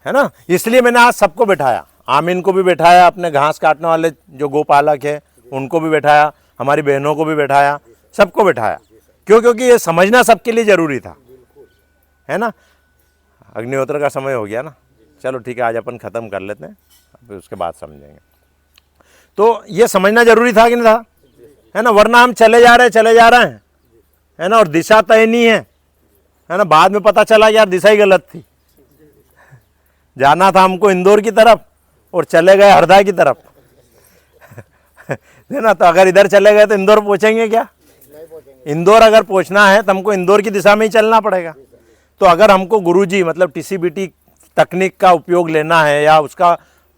है ना। इसलिए मैंने आज सबको बैठाया, आमीन को भी बैठाया, अपने घास काटने वाले जो गोपालक है उनको भी बैठाया, हमारी बहनों को भी बैठाया, सबको बैठाया। क्यों? क्योंकि ये समझना सबके लिए ज़रूरी था, है ना। अग्निहोत्र का समय हो गया ना, चलो ठीक है, आज अपन ख़त्म कर लेते हैं, फिर उसके बाद समझेंगे। तो ये समझना ज़रूरी था कि नहीं था, है ना। वरना हम चले जा रहे हैं, है ना, और दिशा तय नहीं है ना। बाद में पता चला यार दिशा ही गलत थी, जाना था हमको इंदौर की तरफ और चले गए हरदा की तरफ, है ना। तो अगर इधर चले गए तो इंदौर पहुंचेंगे क्या? इंदौर अगर पहुंचना है तो हमको इंदौर की दिशा में ही चलना पड़ेगा। तो अगर हमको गुरुजी मतलब टीसीबीटी तकनीक का उपयोग लेना है या उसका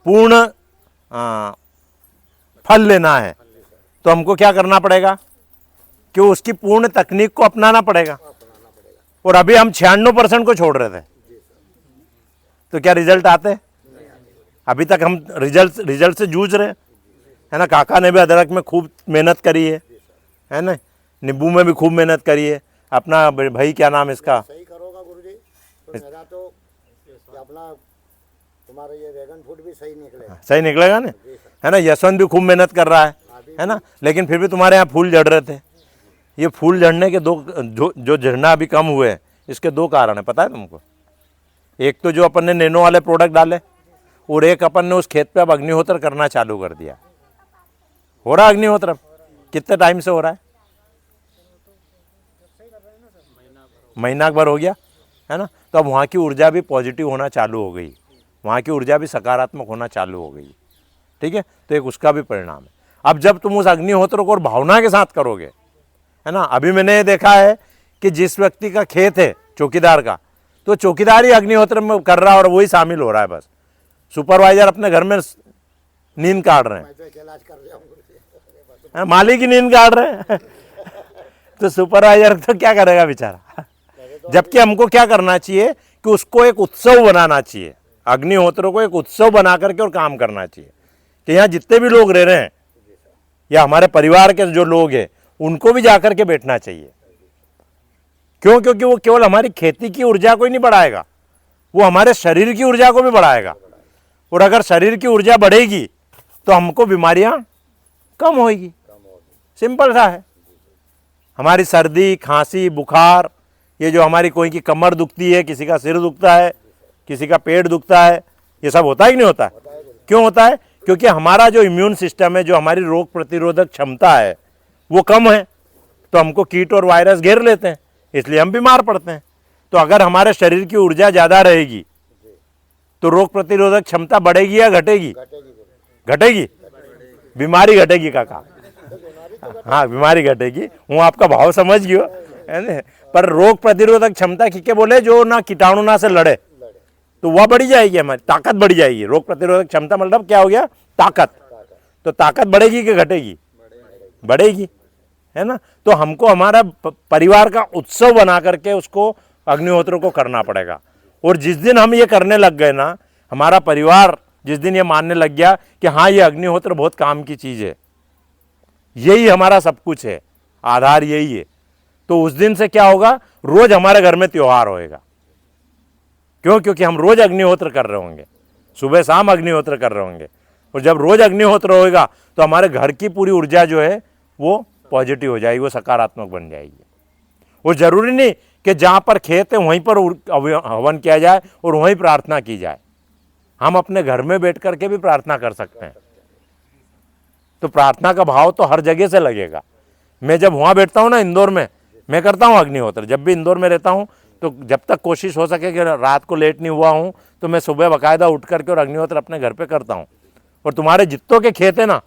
पूर्ण फल लेना है तो हमको क्या करना पड़ेगा कि उसकी पूर्ण तकनीक को अपनाना पड़ेगा। और अभी हम 96% को छोड़ रहे थे, तो क्या रिजल्ट आते? अभी तक हम रिजल्ट से जूझ रहे हैं, है ना। काका ने भी अदरक में खूब मेहनत करी है ना, नींबू में भी खूब मेहनत करी है। अपना भाई क्या नाम इसका, सही करोगा गुरुजी तो मेरा तो अपना तुम्हारा ये ड्रैगन फ्रूट भी सही निकलेगा, सही निकलेगा ना, है ना। यशवंत भी खूब मेहनत कर रहा है ना, लेकिन फिर भी तुम्हारे यहाँ फूल झड़ रहे थे। ये फूल झड़ने के जो झड़ना अभी कम हुए हैं, इसके 2 कारण है, पता है तुमको। एक तो जो अपन ने नैनो वाले प्रोडक्ट डाले, और एक अपन ने उस खेत पे अब अग्निहोत्र करना चालू कर दिया। हो रहा अग्निहोत्र कितने टाइम से हो रहा है? महीना भर हो गया, है ना। तो अब वहाँ की ऊर्जा भी पॉजिटिव होना चालू हो गई, वहाँ की ऊर्जा भी सकारात्मक होना चालू हो गई, ठीक है। तो एक उसका भी परिणाम है। अब जब तुम उस अग्निहोत्र को और भावना के साथ करोगे, है ना। अभी मैंने देखा है कि जिस व्यक्ति का खेत है चौकीदार का, तो चौकीदार ही अग्निहोत्र में कर रहा है और वही शामिल हो रहा है। बस सुपरवाइजर अपने घर में नींद काट रहे हैं, मालिक ही नींद काट रहे हैं तो सुपरवाइजर तो क्या करेगा बेचारा। जबकि हमको क्या करना चाहिए कि उसको एक उत्सव बनाना चाहिए, अग्निहोत्र को एक उत्सव बना करके और काम करना चाहिए कि यहाँ जितने भी लोग रह रहे हैं या हमारे परिवार के जो लोग हैं उनको भी जाकर के बैठना चाहिए। क्यों? क्योंकि वो केवल हमारी खेती की ऊर्जा को ही नहीं बढ़ाएगा, वो हमारे शरीर की ऊर्जा को भी बढ़ाएगा। और अगर शरीर की ऊर्जा बढ़ेगी तो हमको बीमारियां कम होगी। सिंपल सा है। हमारी सर्दी, खांसी, बुखार, ये जो हमारी कोई की कमर दुखती है, किसी का सिर दुखता है, किसी का पेट दुखता है, ये सब होता है कि नहीं होता है? क्यों होता है? क्योंकि हमारा जो इम्यून सिस्टम है, जो हमारी रोग प्रतिरोधक क्षमता है, वो कम है। तो हमको कीट और वायरस घेर लेते हैं, इसलिए हम बीमार पड़ते हैं। तो अगर हमारे शरीर की ऊर्जा ज़्यादा रहेगी तो रोग प्रतिरोधक क्षमता बढ़ेगी या घटेगी? घटेगी। बीमारी घटेगी काका, हाँ बीमारी घटेगी। वो आपका भाव समझ गयो, है ना। पर रोग प्रतिरोधक क्षमता किसके बोले? जो ना कीटाणु ना से लड़े, तो वह बढ़ी जाएगी, हमारी ताकत बढ़ जाएगी। रोग प्रतिरोधक क्षमता मतलब क्या हो गया? ताकत। तो ताकत बढ़ेगी कि घटेगी? बढ़ेगी, है ना। तो हमको हमारा परिवार का उत्सव बना करके उसको अग्निहोत्र को करना पड़ेगा। और जिस दिन हम ये करने लग गए ना, हमारा परिवार जिस दिन ये मानने लग गया कि हाँ ये अग्निहोत्र बहुत काम की चीज़ है, यही हमारा सब कुछ है, आधार यही है, तो उस दिन से क्या होगा? रोज हमारे घर में त्योहार होएगा। क्यों? क्योंकि हम रोज अग्निहोत्र कर रहे होंगे, सुबह शाम अग्निहोत्र कर रहे होंगे। और जब रोज अग्निहोत्र होएगा तो हमारे घर की पूरी ऊर्जा जो है वो पॉजिटिव हो जाएगी, वो सकारात्मक बन जाएगी। वो जरूरी नहीं कि जहाँ पर खेत है वहीं पर हवन किया जाए और वहीं प्रार्थना की जाए। हम अपने घर में बैठ करके भी प्रार्थना कर सकते हैं। तो प्रार्थना का भाव तो हर जगह से लगेगा। मैं जब वहाँ बैठता हूँ ना इंदौर में, मैं करता हूँ अग्निहोत्र। जब भी इंदौर में रहता हूँ तो जब तक कोशिश हो सके कि रात को लेट नहीं हुआ हूँ तो मैं सुबह बाकायदा उठ करके और अग्निहोत्र अपने घर पे करता हूँ। और तुम्हारे जितनों के खेत है ना,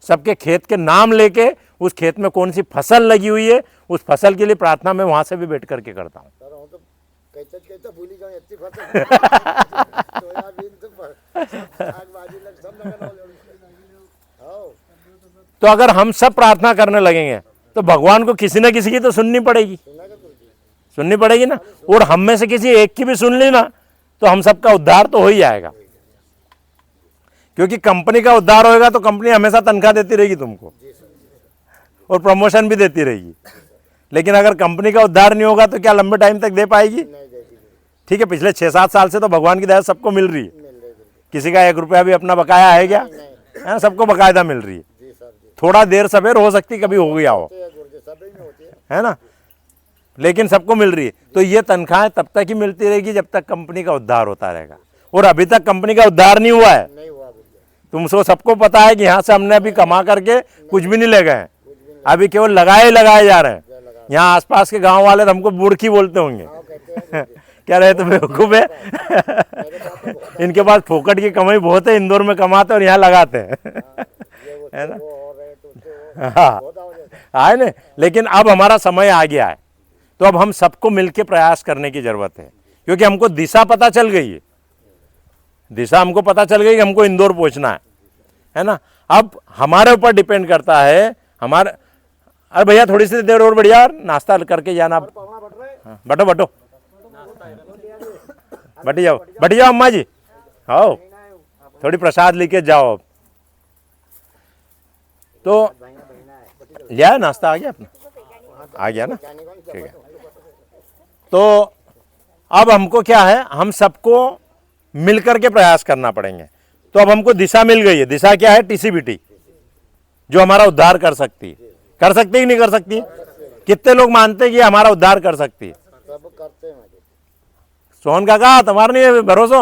सबके खेत के नाम लेके उस खेत में कौन सी फसल लगी हुई है उस फसल के लिए प्रार्थना मैं वहाँ से भी बैठ करके करता हूँ। तो अगर हम सब प्रार्थना करने लगेंगे तो भगवान को किसी न किसी की तो सुननी पड़ेगी ना। और हम में से किसी एक की भी सुन ली ना तो हम सबका उद्धार तो हो ही जाएगा। क्योंकि कंपनी का उद्धार होएगा तो कंपनी हमेशा तनख्वाह देती रहेगी तुमको और प्रमोशन भी देती रहेगी। लेकिन अगर कंपनी का उद्धार नहीं होगा तो क्या लंबे टाइम तक दे पाएगी? ठीक है, पिछले 6-7 साल से तो भगवान की दया से सबको मिल रही है, मिल रही बिल्कुल। किसी का 1 रुपया भी अपना बकाया है क्या? नहीं है ना, सबको बकायदा मिल रही है। जी सर जी, थोड़ा देर सवेर हो सकती, कभी हो गया हो, होती है गुरुजी, सभी में होती है। है ना, लेकिन सबको मिल रही है। तो ये तनख्वाहें तब तक ही मिलती रहेगी जब तक कंपनी का उद्धार होता रहेगा, और अभी तक कंपनी का उद्धार नहीं हुआ है। नहीं हुआ गुरुजी, तुमको सबको पता है कि यहाँ से हमने अभी कमा करके कुछ भी नहीं ले गए हैं, अभी केवल लगाए लगाए जा रहे हैं। यहाँ आसपास के गांव वाले तो हमको बुड़की बोलते होंगे, हाँ कहते हैं गुरुजी। क्या रहे तो बेवकूफ है। मेरे पास तो बहुत इनके पास फोकट की कमाई बहुत है, इंदौर में कमाते और यहाँ लगाते हैं। ये वो है ना? वो और रहे तो उससे वो हाँ, बहुत हो जाता है। है ना, लेकिन अब हमारा समय आ गया है, तो अब हम सबको मिलकर प्रयास करने की जरूरत है, क्योंकि हमको दिशा पता चल गई है। दिशा हमको पता चल गई कि हमको इंदौर पहुंचना है ना। अब हमारे ऊपर डिपेंड करता है हमारे, अरे भैया थोड़ी सी देर और बढ़िया, नाश्ता करके जाना। हाँ, बटो बटो, बटी जाओ अम्मा जी, आओ थोड़ी प्रसाद लेके जाओ। अब तो लिया नाश्ता, आ गया अपना, आ गया ना, ठीक है। तो अब हमको क्या है, हम सबको मिलकर के प्रयास करना पड़ेंगे। तो अब हमको दिशा मिल गई है। दिशा क्या है? टीसीबीटी, जो हमारा उद्धार कर सकती है। कर सकती कि नहीं कर सकती? कितने लोग मानते हैं कि हमारा उद्धार कर सकती है? सब करते हैं। सोहन काका, तुम्हारा नहीं है भरोसा?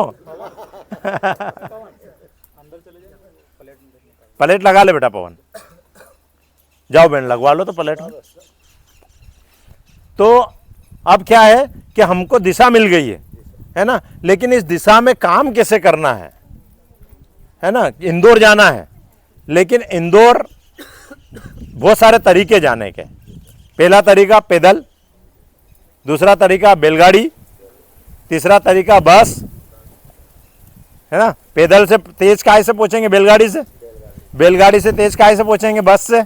प्लेट लगा ले बेटा पवन, जाओ बहन लगवा लो तो प्लेट में। तो अब क्या है कि हमको दिशा मिल गई है ना, लेकिन इस दिशा में काम कैसे करना है ना। इंदौर जाना है, लेकिन इंदौर बहुत सारे तरीके जाने के। पहला तरीका पैदल, दूसरा तरीका बैलगाड़ी, तीसरा तरीका बस, है ना। पैदल से तेज काय से पहुंचेंगे, बैलगाड़ी से, बैलगाड़ी से तेज काय से पहुंचेंगे, बस से।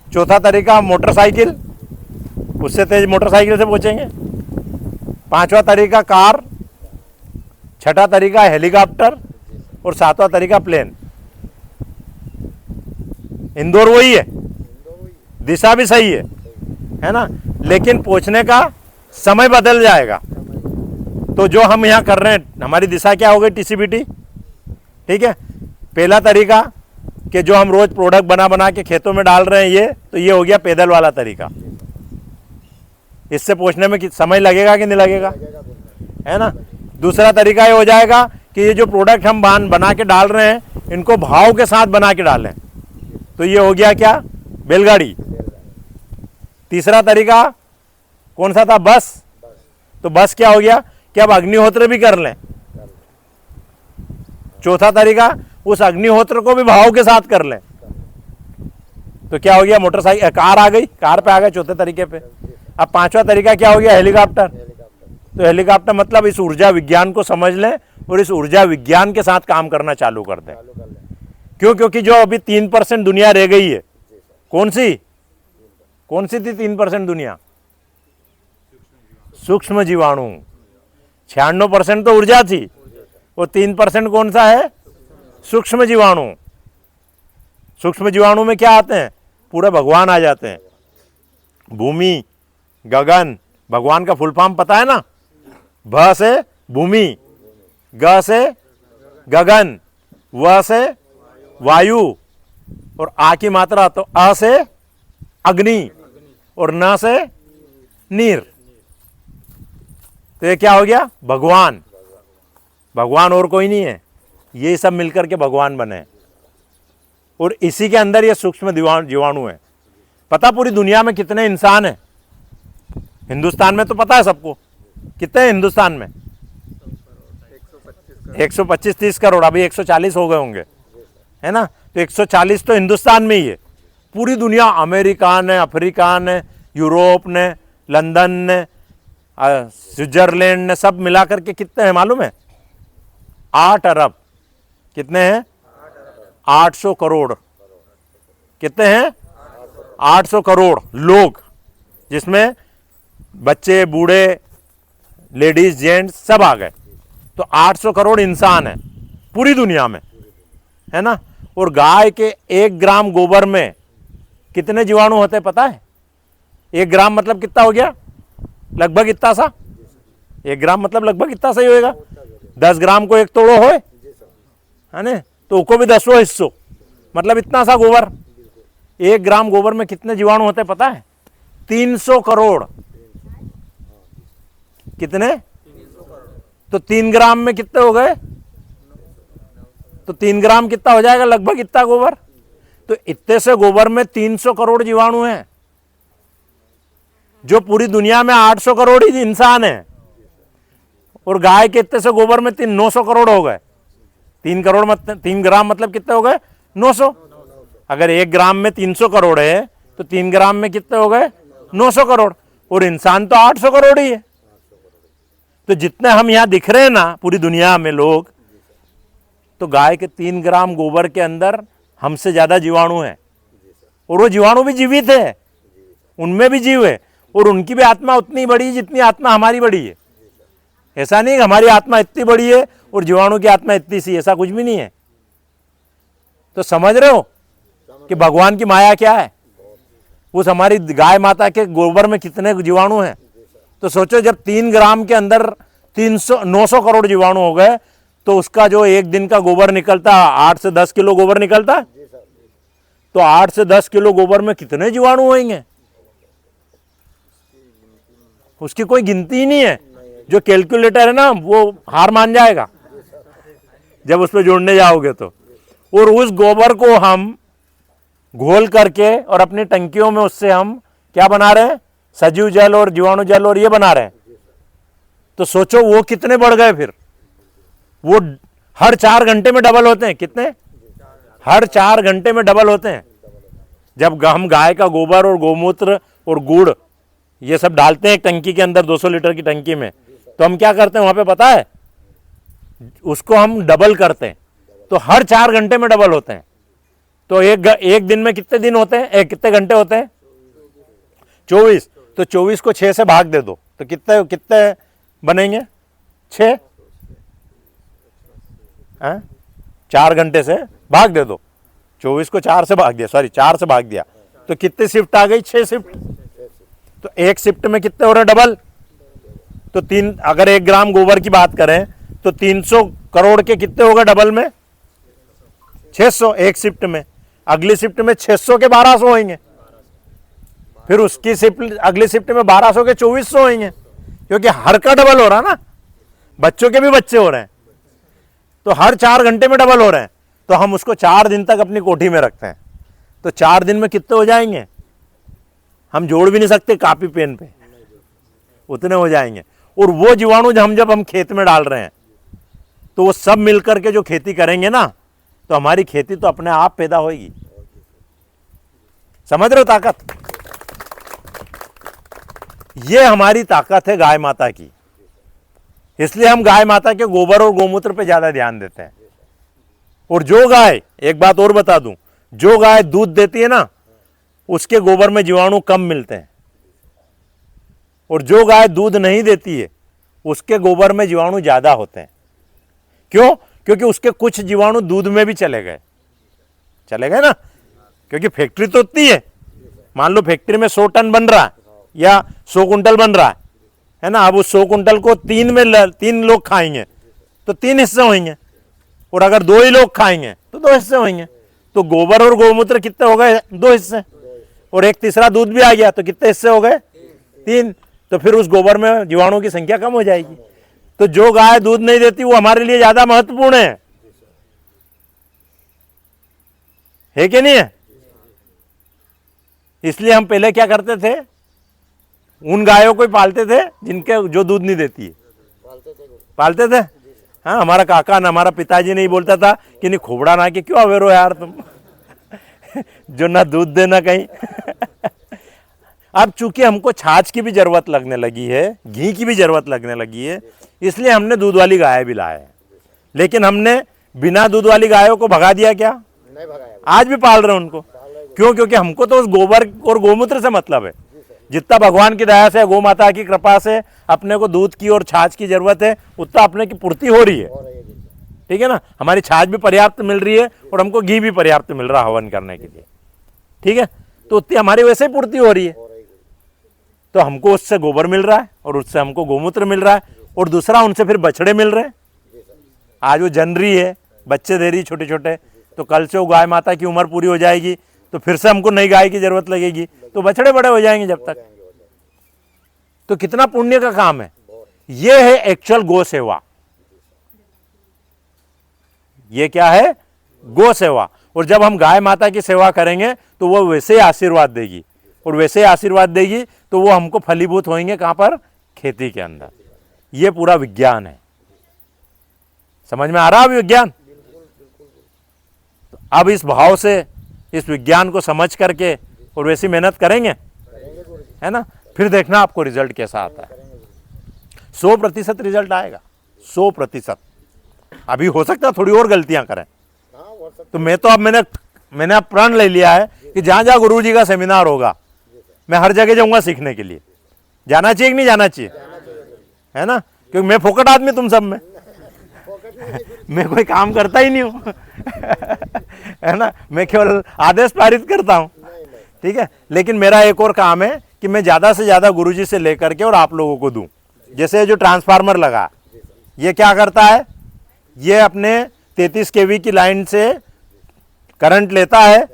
चौथा तरीका मोटरसाइकिल, उससे तेज मोटरसाइकिल से पहुंचेंगे। पांचवा तरीका कार, छठा तरीका हेलीकॉप्टर, और सातवां तरीका प्लेन। इंदौर वही है, दिशा भी सही है ना, लेकिन पहुंचने का समय बदल जाएगा। तो जो हम यहाँ कर रहे हैं, हमारी दिशा क्या हो गई? टीसीबीटी, ठीक है। पहला तरीका कि जो हम रोज प्रोडक्ट बना बना के खेतों में डाल रहे हैं, तो ये हो गया पैदल वाला तरीका। इससे पहुंचने में समय लगेगा कि नहीं लगेगा, है ना। दूसरा तरीका ये हो जाएगा कि ये जो प्रोडक्ट हम बना के डाल रहे हैं, इनको भाव के साथ बना के डालें, तो ये हो गया क्या? बैलगाड़ी। तीसरा तरीका कौन सा था? बस। तो बस क्या हो गया कि अब अग्निहोत्र भी कर लें। चौथा तरीका, उस अग्निहोत्र को भी भाव के साथ कर लें, तो क्या हो गया? मोटरसाइकिल, कार आ गई, कार पे आ गए चौथे तरीके पे। अब पांचवा तरीका क्या हो गया? हेलीकॉप्टर। तो हेलीकॉप्टर मतलब इस ऊर्जा विज्ञान को समझ लें और इस ऊर्जा विज्ञान के साथ काम करना चालू कर दें। क्यों? क्योंकि जो अभी 3% दुनिया रह गई है, कौन सी थी 3% दुनिया? सूक्ष्म जीवाणु। 96% तो ऊर्जा थी, वो 3% कौन सा है? सूक्ष्म जीवाणु। सूक्ष्म जीवाणु में क्या आते हैं? पूरे भगवान आ जाते हैं। भूमि, गगन, भगवान का फुल फॉर्म पता है ना? भ से भूमि, ग से गगन, व से वायु, और आ की मात्रा तो अ से अग्नि, और न से नीर। तो ये क्या हो गया? भगवान। भगवान और कोई नहीं है, ये सब मिलकर के भगवान बने। और इसी के अंदर ये सूक्ष्म जीवाणु है। पता पूरी दुनिया में कितने इंसान हैं? हिंदुस्तान में तो पता है सबको, कितने हैं हिंदुस्तान में? 125-130 करोड़, अभी 140 हो गए होंगे, है ना। तो 140 तो हिंदुस्तान में ही है। पूरी दुनिया, अमेरिका ने, अफ्रीका ने, यूरोप ने, लंदन ने, स्विट्जरलैंड ने, सब मिलाकर के कितने हैं मालूम है? 8 अरब। कितने हैं? 800 करोड़। कितने हैं? 800 करोड़ लोग, जिसमें बच्चे, बूढ़े, लेडीज, जेंट्स सब आ गए। तो 800 करोड़ इंसान है पूरी दुनिया में, है ना। और गाय के 1 ग्राम गोबर में कितने जीवाणु होते हैं पता है? 1 ग्राम मतलब कितना हो गया? लगभग इतना सा, 1 ग्राम मतलब लगभग कितना सही होएगा? 10 ग्राम को 1 तोड़ो होए, जी सर, है ना, तो उसको भी 10वां हिस्सों, मतलब इतना सा गोबर। 1 ग्राम गोबर में कितने जीवाणु होते हैं पता है? 300 करोड़। कितने? तो 3 ग्राम में कितने हो गए? तो 3 ग्राम कितना हो जाएगा? लगभग इतना गोबर। तो इतने से गोबर में 300 करोड़ जीवाणु हैं, जो पूरी दुनिया में 800 करोड़ ही इंसान है, और गाय के इतने से गोबर में 900 करोड़ हो गए। 3 करोड़ मतलब 3 ग्राम मतलब कितने हो गए? 900। अगर 1 ग्राम में 300 करोड़ है तो 3 ग्राम में कितने हो गए? 900 करोड़। और इंसान तो 800 करोड़ ही है। तो जितने हम यहां दिख रहे हैं ना पूरी दुनिया में लोग, तो गाय के 3 ग्राम गोबर के अंदर हमसे ज्यादा जीवाणु है, और वो जीवाणु भी जीवित है, उनमें भी जीव है, और उनकी भी आत्मा उतनी बड़ी है जितनी आत्मा हमारी बड़ी है। ऐसा नहीं कि हमारी आत्मा इतनी बड़ी है और जीवाणु की आत्मा इतनी सी, ऐसा कुछ भी नहीं है। तो समझ रहे हो कि भगवान की माया क्या है? उस हमारी गाय माता के गोबर में कितने जीवाणु हैं। तो सोचो, जब 3 ग्राम के अंदर 900 करोड़ जीवाणु हो गए, तो उसका जो 1 दिन का गोबर निकलता, 8 से 10 किलो गोबर निकलता, तो 8 से 10 किलो गोबर में कितने जीवाणु होंगे? उसकी कोई गिनती ही नहीं है। जो कैलकुलेटर है ना, वो हार मान जाएगा जब उस पर जोड़ने जाओगे तो। और उस गोबर को हम घोल करके और अपनी टंकियों में उससे हम क्या बना रहे हैं? सजीव जल और जीवाणु जल, और ये बना रहे हैं। तो सोचो वो कितने बढ़ गए फिर। वो हर 4 घंटे में डबल होते हैं। कितने? हर 4 घंटे में डबल होते हैं। जब हम गाय का गोबर और गोमूत्र और गुड़ ये सब डालते हैं एक टंकी के अंदर, 200 लीटर की टंकी में, तो हम क्या करते हैं वहां पे पता है? उसको हम डबल करते हैं। तो हर 4 घंटे में डबल होते हैं। तो एक दिन में कितने दिन होते हैं? कितने घंटे होते हैं? 24। तो 24 को 6 से भाग दे दो, तो कितने कितने बनेंगे? 6। 4 घंटे से भाग दे दो, 24 को 4 से भाग दिया, सॉरी 4 से भाग दिया, तो कितनी शिफ्ट आ गई? 6 शिफ्ट। तो एक शिफ्ट में कितने हो रहे? डबल। तो 3, अगर 1 ग्राम गोबर की बात करें तो 300 करोड़ के कितने हो गए डबल में? 600 एक शिफ्ट में। अगली शिफ्ट में 600 के 1200 होंगे, फिर उसकी शिफ्ट अगली शिफ्ट में 1200 के 2400 होंगे, क्योंकि हर का डबल हो रहा ना, बच्चों के भी बच्चे हो रहे हैं, तो हर 4 घंटे में डबल हो रहे हैं। तो हम उसको 4 दिन तक अपनी कोठी में रखते हैं, तो 4 दिन में कितने हो जाएंगे? हम जोड़ भी नहीं सकते कापी पेन पे, उतने हो जाएंगे। और वो जीवाणु जब हम खेत में डाल रहे हैं, तो वो सब मिलकर के जो खेती करेंगे ना, तो हमारी खेती तो अपने आप पैदा होगी। समझ रहे हो ताकत? ये हमारी ताकत है गाय माता की। इसलिए हम गाय माता के गोबर और गोमूत्र पे ज्यादा ध्यान देते हैं। और जो गाय, एक बात और बता दूं, जो गाय दूध देती है ना, उसके गोबर में जीवाणु कम मिलते हैं, और जो गाय दूध नहीं देती है उसके गोबर में जीवाणु ज्यादा होते हैं। क्यों? क्योंकि उसके कुछ जीवाणु दूध में भी चले गए ना, क्योंकि फैक्ट्री तो उतनी है। मान लो फैक्ट्री में 100 टन बन रहा है या 100 कुंटल बन रहा है ना। अब उस 100 कुंटल को 3 लोग खाएंगे तो 3 हिस्से होंगे, और अगर 2 ही लोग खाएंगे तो 2 हिस्से होंगे। तो गोबर और गोमूत्र कितने हो गए? 2 हिस्से, और एक तीसरा दूध भी आ गया, तो कितने हिस्से हो गए? 3। तो फिर उस गोबर में जीवाणुओं की संख्या कम हो जाएगी। तो जो गाय दूध नहीं देती वो हमारे लिए ज्यादा महत्वपूर्ण है कि नहीं है? इसलिए हम पहले क्या करते थे? उन गायों को ही पालते थे जिनके जो दूध नहीं देती है, पालते थे। हाँ, हमारा काका ना हमारा पिताजी नहीं बोलता था कि नहीं खोबड़ा ना कि क्यों अवेरो यार तुम जो ना दूध देना कहीं अब चूंकि हमको छाछ की भी जरूरत लगने लगी है, घी की भी जरूरत लगने लगी है, इसलिए हमने दूध वाली गाय भी लाए हैं। लेकिन हमने बिना दूध वाली गायों को भगा दिया क्या? नहीं भगाया। आज भी पाल रहे हैं उनको। क्यों? क्योंकि हमको तो उस गोबर और गोमूत्र से मतलब है। जितना भगवान की दया से, गौ माता की कृपा से अपने को दूध की और छाछ की जरूरत है, उतना अपने की पूर्ति हो रही है। ठीक है ना? हमारी छाछ भी पर्याप्त मिल रही है और हमको घी भी पर्याप्त मिल रहा है हवन करने के लिए। ठीक है? तो उतनी हमारी वैसे ही पूर्ति हो रही है। तो हमको उससे गोबर मिल रहा है और उससे हमको गोमूत्र मिल रहा है, और दूसरा उनसे फिर बछड़े मिल रहे हैं। जी सर। आज वो जन रही है, बच्चे दे रही है छोटे छोटे, तो कल से वो गाय माता की उम्र पूरी हो जाएगी तो फिर से हमको नई गाय की जरूरत लगेगी, तो बछड़े बड़े हो जाएंगे जब तक। तो कितना पुण्य का काम है। ये है एक्चुअल गो सेवा। ये क्या है? गो सेवा। और जब हम गाय माता की सेवा करेंगे तो वो वैसे ही आशीर्वाद देगी, और वैसे ही आशीर्वाद देगी तो वो हमको फलीभूत होंगे कहां पर? खेती के अंदर। ये पूरा विज्ञान है। समझ में आ रहा है अभी विज्ञान? तो अब इस भाव से इस विज्ञान को समझ करके और वैसी मेहनत करेंगे, है ना, फिर देखना आपको रिजल्ट कैसा आता है। 100% रिजल्ट आएगा, 100%। अभी हो सकता है थोड़ी और गलतियां करें, तो मैं तो अब मैंने अब प्रण ले लिया है कि जहां जहां गुरु जी का सेमिनार होगा मैं हर जगह जाऊंगा सीखने के लिए। जाना चाहिए कि नहीं जाना चाहिए? है ना, क्योंकि मैं फोकट आदमी तुम सब में, मैं कोई काम करता ही नहीं हूं है ना, मैं केवल आदेश पारित करता हूं। ठीक है, लेकिन मेरा एक और काम है कि मैं ज्यादा से ज्यादा गुरुजी से लेकर के और आप लोगों को दूं। जैसे जो ट्रांसफार्मर लगा, ये क्या करता है? ये अपने 33 kV की लाइन से करंट लेता है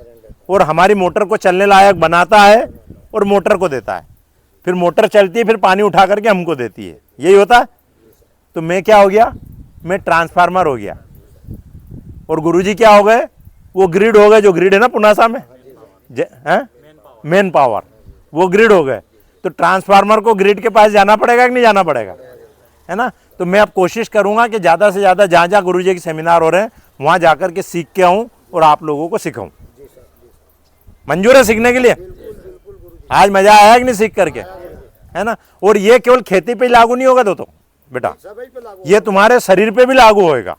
और हमारी मोटर को चलने लायक बनाता है और मोटर को देता है। फिर मोटर चलती है, फिर पानी उठा करके हमको देती है। यही होता है। तो मैं क्या हो गया? मैं ट्रांसफार्मर हो गया। और गुरुजी क्या हो गए? वो ग्रिड हो गए। जो ग्रिड है ना पुनासा में, मेन पावर, वो ग्रिड हो गए। तो ट्रांसफार्मर को ग्रिड के पास जाना पड़ेगा कि नहीं जाना पड़ेगा? है ना। तो मैं अब कोशिश करूंगा कि ज्यादा से ज्यादा जहां जहां गुरुजी के सेमिनार हो रहे हैं वहां जाकर के सीख के आऊं और आप लोगों को सिखाऊं। मंजूर है सीखने के लिए? आज मजा आया कि नहीं सीख करके? है ना। और ये केवल खेती पे लागू नहीं होगा तो बेटा, ये तुम्हारे शरीर पे भी लागू होएगा,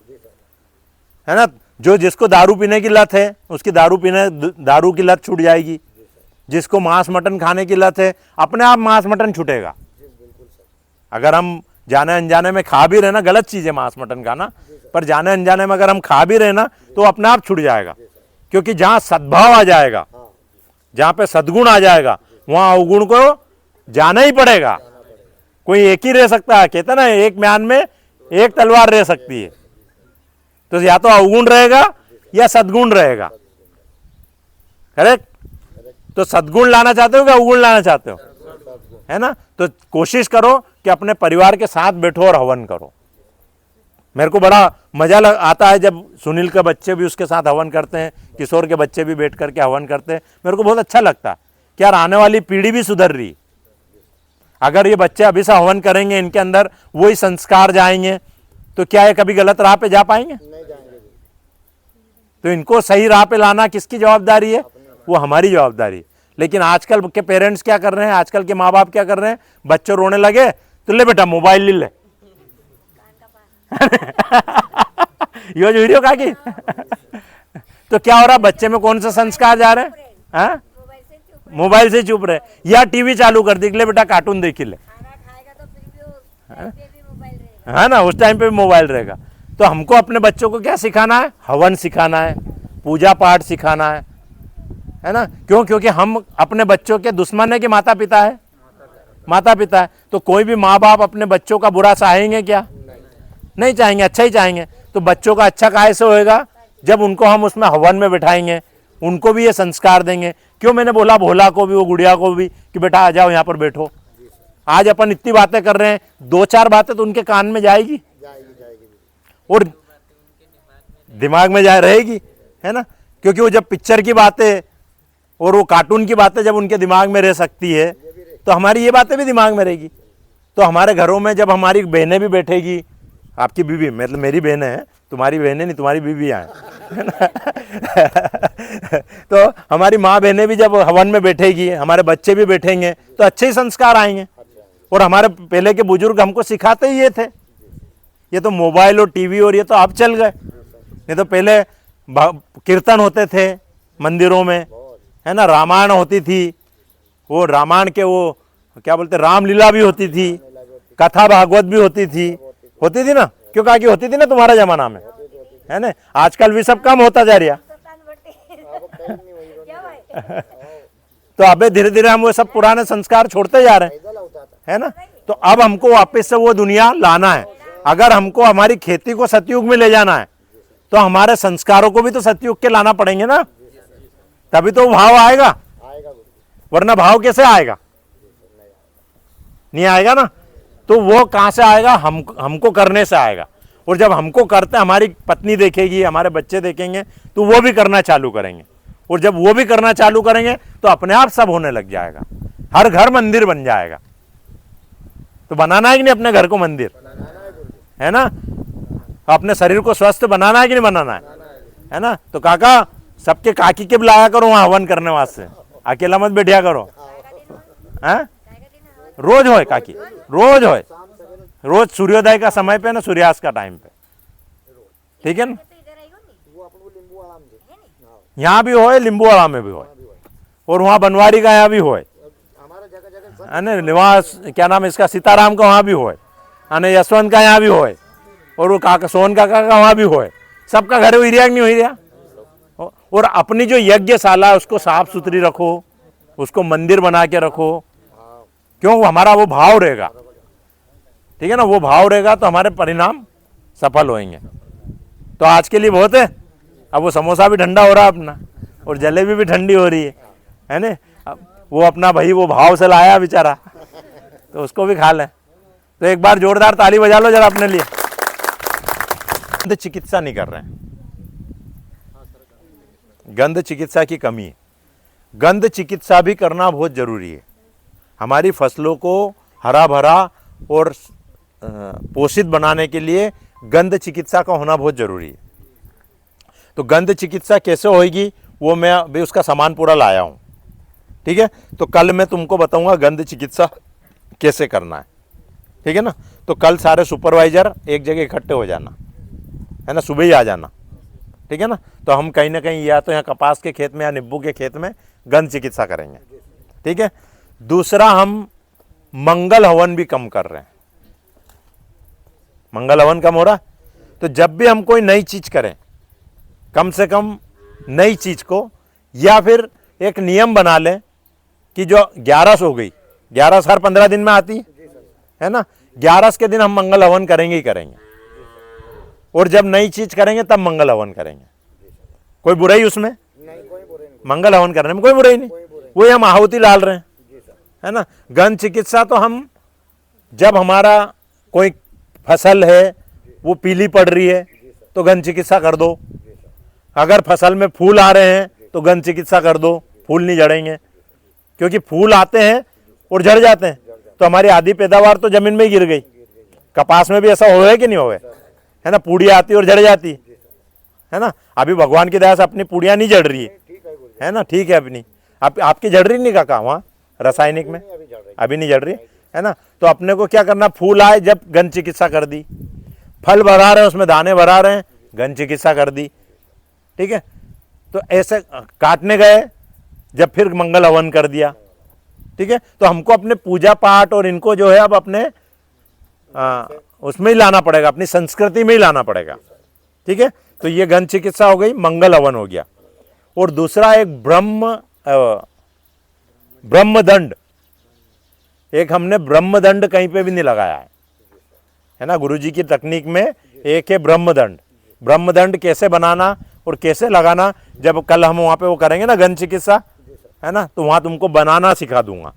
है ना। जो जिसको दारू पीने की लत है उसकी दारू की लत छूट जाएगी। जिसको मांस मटन खाने की लत है अपने आप मांस मटन छूटेगा। अगर हम जाने अनजाने में खा भी रहे ना, गलत चीज है मांस मटन खाना, पर जाने अनजाने में अगर हम खा भी रहे ना तो अपने आप छूट जाएगा। क्योंकि जहां सद्भाव आ जाएगा, जहां पे सद्गुण आ जाएगा, वहां अवगुण को जाना ही पड़ेगा। कोई एक ही रह सकता है, कहते ना एक म्यान में एक तलवार रह सकती है। तो या तो अवगुण रहेगा या सद्गुण रहेगा। करेक्ट। तो सद्गुण लाना चाहते हो कि अवगुण लाना चाहते हो? है ना। तो कोशिश करो कि अपने परिवार के साथ बैठो और हवन करो। मेरे को बड़ा मजा आता है जब सुनील के बच्चे भी उसके साथ हवन करते हैं, किशोर के बच्चे भी बैठ करके हवन करते हैं। मेरे को बहुत अच्छा लगता है कि यार आने वाली पीढ़ी भी सुधर रही। अगर ये बच्चे अभी से हवन करेंगे, इनके अंदर वही संस्कार जाएंगे, तो क्या ये कभी गलत राह पे जा पाएंगे? नहीं जाएंगे। तो इनको सही राह पे लाना किसकी जवाबदारी है? वो हमारी जवाबदारी। लेकिन आजकल के पेरेंट्स क्या कर रहे हैं, आजकल के माँ बाप क्या कर रहे हैं? बच्चे रोने लगे तो ले बेटा मोबाइल ले ये जो वीडियो का की तो क्या हो रहा? बच्चे में कौन सा संस्कार जा रहे हैं? हाँ? मोबाइल से चुप रहे, या टीवी चालू कर दी, ले बेटा कार्टून देख ले, है ना, उस टाइम पे भी मोबाइल रहेगा। तो हमको अपने बच्चों को क्या सिखाना है? हवन सिखाना है, पूजा पाठ सिखाना है ना। क्यों? क्योंकि हम अपने बच्चों के दुश्मन है कि माता पिता है? माता पिता है। तो कोई भी माँ बाप अपने बच्चों का बुरा चाहेंगे क्या? नहीं चाहेंगे, अच्छा ही चाहेंगे। तो बच्चों का अच्छा कैसे होएगा? जब उनको हम उसमें हवन में बिठाएंगे, उनको भी ये संस्कार देंगे। क्यों मैंने बोला भोला को भी, वो गुड़िया को भी, कि बेटा आ जाओ यहाँ पर बैठो। आज अपन इतनी बातें कर रहे हैं, 2-4 बातें तो उनके कान में जाएगी और दिमाग में रहेगी, है ना। क्योंकि वो जब पिक्चर की बातें और वो कार्टून की बातें जब उनके दिमाग में रह सकती है, तो हमारी ये बातें भी दिमाग में रहेगी। तो हमारे घरों में जब हमारी बहनें भी बैठेगी, आपकी बीवी मतलब मेरी बहनें हैं, तुम्हारी बहनें नहीं, तुम्हारी बीवियाँ हैं तो हमारी माँ बहनें भी जब हवन में बैठेगी, हमारे बच्चे भी बैठेंगे, तो अच्छे ही संस्कार आएंगे। और हमारे पहले के बुजुर्ग हमको सिखाते ही ये थे। ये तो मोबाइल और टीवी और ये तो अब चल गए, नहीं तो पहले कीर्तन होते थे मंदिरों में, है ना, रामायण होती थी, वो रामायण के वो क्या बोलते रामलीला भी होती थी, कथा भागवत भी होती थी ना। क्यों कहा कि होती थी ना तुम्हारा जमाना में, है ना। आजकल भी सब कम होता जा रहा तो अबे धीरे धीरे हम वो सब पुराने संस्कार छोड़ते जा रहे हैं, है ना। तो तो अब हमको वापस से वो दुनिया लाना है। अगर हमको हमारी खेती को सतयुग में ले जाना है तो हमारे संस्कारों को भी तो सतयुग के लाना पड़ेंगे ना, तभी तो भाव आएगा, आएगा गुरु जी। वरना भाव कैसे आएगा, नहीं आएगा ना। तो वो कहां से आएगा, हमको करने से आएगा। और जब हमको करते, हमारी पत्नी देखेगी, हमारे बच्चे देखेंगे, तो वो भी करना चालू करेंगे। और जब वो भी करना चालू करेंगे तो अपने आप सब होने लग जाएगा, हर घर मंदिर बन जाएगा। तो बनाना है कि नहीं अपने घर को मंदिर, है ना। अपने शरीर को स्वस्थ बनाना है कि नहीं बनाना है ना। तो काका सबके काकी के बुलाया करो वहां हवन करने वास्ते, अकेला मत बैठिया करो, हैं। रोज होए काकी, रोज होए, रोज सूर्योदय का समय पे ना, सूर्यास्त का टाइम पे, ठीक है ना। वो अपन को नींबू आराम दे, यहाँ भी होए, लिंबूवाड़ा में भी होए, और वहाँ बनवारी का यहाँ भी होए, हमारे जगह जगह सब है ना। निवास क्या नाम इसका, सीताराम का वहाँ भी होए, है यशवंत का यहाँ भी होए, और वो काका सोन काका का वहाँ भी होए। सबका घर हुई रिया नहीं हुई रिया। और अपनी जो यज्ञशाला है उसको साफ सुथरी रखो, उसको मंदिर बना के रखो, क्यों, हमारा वो भाव रहेगा, ठीक है ना। वो भाव रहेगा तो हमारे परिणाम सफल होंगे। तो आज के लिए बहुत है। अब वो समोसा भी ठंडा हो रहा है अपना, और जलेबी भी ठंडी हो रही है ना। अब वो अपना भाई वो भाव से लाया बेचारा, तो उसको भी खा लें। तो एक बार जोरदार ताली बजा लो जरा अपने लिए। गंध चिकित्सा नहीं कर रहे हैं, गंध चिकित्सा की कमी है। गंध चिकित्सा भी करना बहुत जरूरी है। हमारी फसलों को हरा भरा और पोषित बनाने के लिए गंध चिकित्सा का होना बहुत जरूरी है। तो गंध चिकित्सा कैसे होगी, वो मैं अभी उसका सामान पूरा लाया हूँ, ठीक है। तो कल मैं तुमको बताऊंगा गंध चिकित्सा कैसे करना है, ठीक है ना। तो कल सारे सुपरवाइजर एक जगह इकट्ठे हो जाना, है ना, सुबह ही आ जाना, ठीक है ना। तो हम कहीं ना कहीं या तो यहाँ कपास के खेत में या नींबू के खेत में गंध चिकित्सा करेंगे, ठीक है। दूसरा, हम मंगल हवन भी कम कर रहे हैं। मंगल हवन कम हो रहा, तो जब भी हम कोई नई चीज करें, कम से कम नई चीज को, या फिर एक नियम बना लें कि जो 11 हो गई, 11 हर 15 दिन में आती है ना, 11 के दिन हम मंगल हवन करेंगे ही करेंगे। और जब नई चीज करेंगे तब मंगल हवन करेंगे। कोई बुराई उसमें नहीं, कोई बुरे नहीं, मंगल हवन करने में कोई बुराई नहीं, वही हम आहुति डाल रहे हैं, है ना। गंध चिकित्सा तो हम, जब हमारा कोई फसल है वो पीली पड़ रही है तो गंध चिकित्सा कर दो। अगर फसल में फूल आ रहे हैं तो गंध चिकित्सा कर दो, फूल नहीं झड़ेंगे, क्योंकि फूल आते हैं और झड़ जाते हैं। तो हमारी आधी पैदावार तो जमीन में ही गिर गई। कपास में भी ऐसा हो कि नहीं हो, है ना, पूड़ी आती और झड़ जाती है ना। अभी भगवान की दया से अपनी पूड़ियाँ नहीं झड़ रही है ना, ठीक है अपनी। आपकी झड़ रही नहीं काका वहाँ रासायनिक में, अभी नहीं झड़ रही है ना। तो अपने को क्या करना, फूल आए जब गंध चिकित्सा कर दी, फल भरा रहे हैं उसमें दाने भरा रहे हैं, गंध चिकित्सा कर दी, ठीक है। तो ऐसे काटने गए जब, फिर मंगल हवन कर दिया, ठीक है। तो हमको अपने पूजा पाठ और इनको जो है अब अपने उसमें ही लाना पड़ेगा, अपनी संस्कृति में ही लाना पड़ेगा, ठीक है। तो ये गंध चिकित्सा हो गई, मंगल हवन हो गया। और दूसरा एक ब्रह्मदंड, एक हमने ब्रह्मदंड कहीं पे भी नहीं लगाया है ना। गुरुजी की तकनीक में एक है ब्रह्मदंड। ब्रह्मदंड कैसे बनाना और कैसे लगाना, जब कल हम वहाँ पे वो करेंगे ना गंध चिकित्सा, है ना, तो वहाँ तुमको बनाना सिखा दूंगा।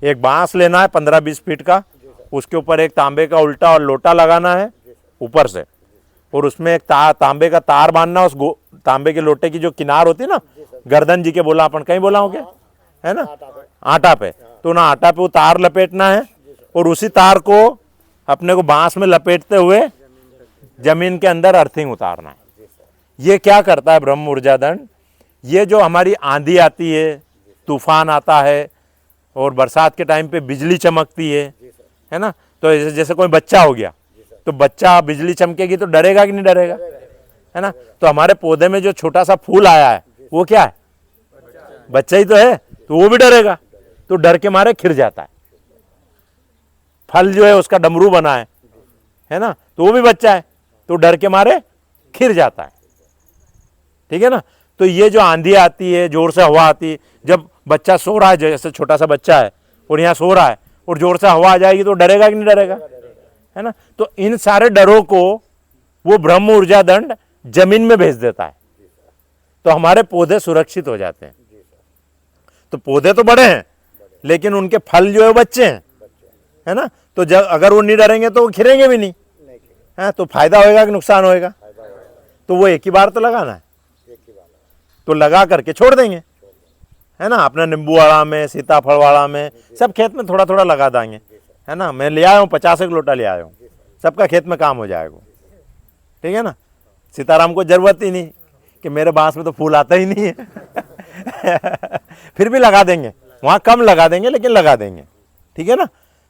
एक बांस लेना है 15-20 फीट का, उसके ऊपर एक तांबे का उल्टा और लोटा लगाना है ऊपर से, और उसमें एक तांबे का तार बांधना, उस तांबे के लोटे की जो किनार होती है ना, गर्दन जी के बोला अपन, कहीं बोला हो क्या, है ना, आटा पे, तो ना आटा पे वो तार लपेटना है, और उसी तार को अपने को बांस में लपेटते हुए जमीन के अंदर अर्थिंग उतारना है। ये क्या करता है ब्रह्म ऊर्जा दंड, ये जो हमारी आंधी आती है, तूफान आता है, और बरसात के टाइम पे बिजली चमकती है ना, तो जैसे कोई बच्चा हो गया, तो बच्चा बिजली चमकेगी तो डरेगा कि नहीं डरेगा, है ना। तो हमारे पौधे में जो छोटा सा फूल आया है वो क्या है, बच्चा ही तो है, तो वो भी डरेगा, तो डर के मारे खिर जाता है। फल जो है उसका डमरू बना है ना, तो वो भी बच्चा है, तो डर के मारे खिर जाता है, ठीक है ना। तो ये जो आंधी आती है, जोर से हवा आती है, जब बच्चा सो रहा है, जैसे छोटा सा बच्चा है और यहाँ सो रहा है, और जोर से हवा आ जाएगी तो डरेगा कि नहीं डरेगा, है ना। तो इन सारे डरों को वो ब्रह्म ऊर्जा दंड जमीन में भेज देता है, तो हमारे पौधे सुरक्षित हो जाते हैं। तो पौधे तो बड़े हैं लेकिन उनके फल जो है बच्चे हैं, है ना। तो जब अगर वो नहीं डरेंगे तो वो खिलेंगे भी नहीं, है। तो फायदा होएगा कि नुकसान होएगा, तो वो एक ही बार तो लगाना है, तो लगा करके छोड़ देंगे, है ना। अपना नींबू वाला में, सीताफल वाला में, सब खेत में थोड़ा थोड़ा लगा देंगे, है ना। मैं ले आया हूँ 50 एक लोटा ले आया हूँ, सबका खेत में काम हो जाएगा, ठीक है ना। सीताराम को जरूरत ही नहीं कि मेरे बांस में तो फूल आता ही नहीं है फिर भी लगा देंगे, वहाँ कम लगा देंगे लेकिन लगा देंगे, ठीक है ना।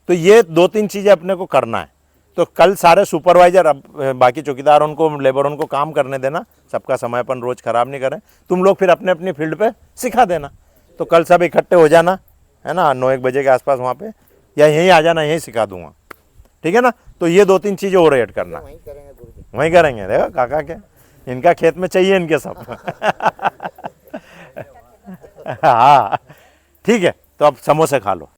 तो ये 2-3 चीज़ें अपने को करना है। तो कल सारे सुपरवाइजर, अब बाकी चौकीदार उनको, लेबर उनको काम करने देना, सबका समयपन रोज खराब नहीं करें। तुम लोग फिर अपने अपनी फील्ड पे सिखा देना। तो कल सब इकट्ठे हो जाना, है ना, 9-1 बजे के आसपास वहाँ पे, या यहीं आ जाना, यहीं सिखा दूंगा, ठीक है ना। तो ये 2-3 चीज़ें और ऐड करना, वहीं करेंगे गुरुजी। वहीं करेंगे। देखो काका के, इनका खेत में चाहिए इनके सब हाँ ठीक है। तो अब समोसे खा लो।